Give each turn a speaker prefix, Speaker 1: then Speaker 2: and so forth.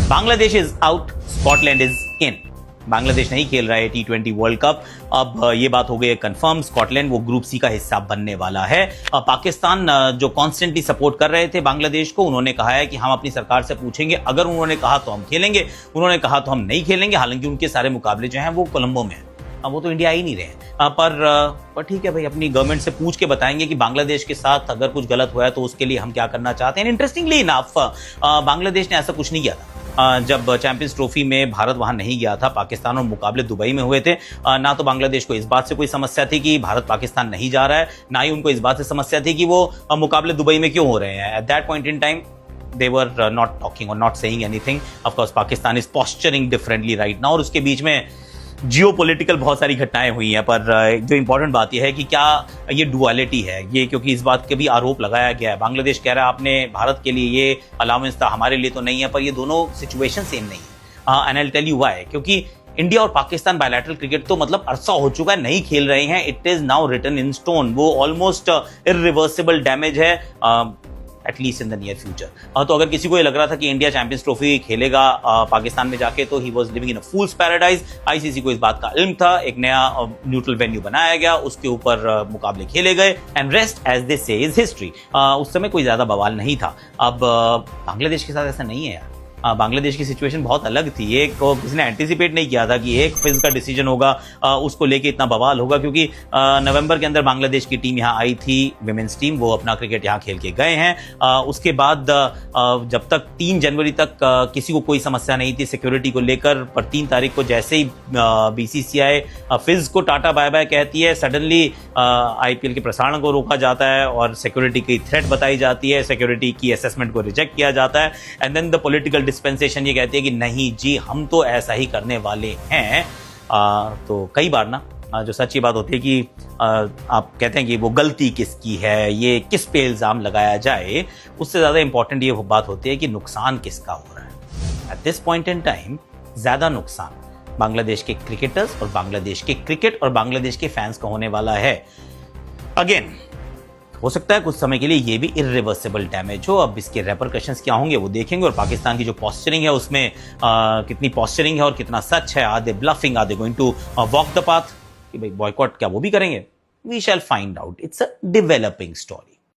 Speaker 1: Bangladesh is out, Scotland is in. Bangladesh नहीं खेल रहा है T20 वर्ल्ड कप। अब ये बात हो गई है कंफर्म, स्कॉटलैंड वो ग्रुप सी का हिस्सा बनने वाला है। पाकिस्तान जो कॉन्स्टेंटली सपोर्ट कर रहे थे बांग्लादेश को, उन्होंने कहा है कि हम अपनी सरकार से पूछेंगे, अगर उन्होंने कहा तो हम खेलेंगे, उन्होंने कहा तो हम नहीं खेलेंगे। हालांकि उनके सारे मुकाबले जो हैं वो कोलंबो में हैं, वो तो इंडिया ही नहीं रहे। पर ठीक है भाई, अपनी गवर्नमेंट से पूछ के बताएंगे कि बांग्लादेश के साथ अगर कुछ गलत हुआ है तो उसके लिए हम क्या करना चाहते हैं। इंटरेस्टिंगली इनफ बांग्लादेश ने ऐसा कुछ नहीं किया था। जब चैंपियंस ट्रॉफी में भारत वहां नहीं गया था, पाकिस्तान और मुकाबले दुबई में हुए थे, ना तो बांग्लादेश को इस बात से कोई समस्या थी कि भारत पाकिस्तान नहीं जा रहा है, ना ही उनको इस बात से समस्या थी कि वो मुकाबले दुबई में क्यों हो रहे हैं। At that point in time they were not talking or not saying anything. Of course, Pakistan is posturing differently right now, और उसके बीच में जियोपॉलिटिकल बहुत सारी घटनाएं हुई हैं। पर जो इंपॉर्टेंट बात यह है कि क्या ये डुअलिटी है ये, क्योंकि इस बात का भी आरोप लगाया गया है। बांग्लादेश कह रहा है आपने भारत के लिए ये अलाउंस था, हमारे लिए तो नहीं है, पर ये दोनों सिचुएशन सेम नहीं है। And I will tell you why. क्योंकि इंडिया और पाकिस्तान बायलैटरल क्रिकेट तो मतलब अरसा हो चुका है, नहीं खेल रहे हैं। It is now written in stone, वो ऑलमोस्ट इरिवर्सिबल डैमेज है at least in the near future. तो अगर किसी को ये लग रहा था कि इंडिया चैंपियंस ट्रॉफी खेलेगा पाकिस्तान में जाके, तो he was living in a fools paradise. ICC को इस बात का इल्म था, एक नया न्यूट्रल वेन्यू बनाया गया, उसके ऊपर मुकाबले खेले गए, एंड रेस्ट एज दे से इज हिस्ट्री। उस समय कोई ज्यादा बवाल नहीं था। अब बांग्लादेश के साथ ऐसा नहीं है यार। बांग्लादेश की सिचुएशन बहुत अलग थी। एक किसी ने एंटिसिपेट नहीं किया था कि एक फिज का डिसीजन होगा, उसको लेके इतना बवाल होगा, क्योंकि नवंबर के अंदर बांग्लादेश की टीम यहाँ आई थी, विमेंस टीम, वो अपना क्रिकेट यहाँ खेल के गए हैं। उसके बाद जब तक 3 जनवरी तक किसी को कोई समस्या नहीं थी सिक्योरिटी को लेकर, पर 3 तारीख को जैसे ही BCCI फिज को टाटा बाय बाय कहती है, सडनली IPL के प्रसारण को रोका जाता है और सिक्योरिटी की थ्रेट बताई जाती है, सिक्योरिटी की असेसमेंट को रिजेक्ट किया जाता है, and then the political dispensation ये कहती है कि नहीं जी, हम तो ऐसा ही करने वाले हैं। तो कई बार ना जो सच्ची बात होती है कि आप कहते हैं कि वो गलती किसकी है, ये किस पे इल्जाम लगाया जाए, उससे ज्यादा इंपॉर्टेंट ये बात होती है कि नुकसान किसका हो रहा है। At this point in time ज्यादा नुकसान बांग्लादेश के क्रिकेटर्स और बांग्लादेश के क्रिकेट और बांग्लादेश के फैंस का होने वाला है। अगेन हो सकता है कुछ समय के लिए ये भी इरिवर्सिबल डैमेज हो। अब इसके रेपरकशंस क्या होंगे वो देखेंगे, और पाकिस्तान की जो पोस्चरिंग है उसमें कितनी पोस्चरिंग है और कितना सच है। Are they bluffing, are they going to walk the path कि भाई बॉयकॉट क्या वो भी करेंगे? We shall find out. It's a developing story.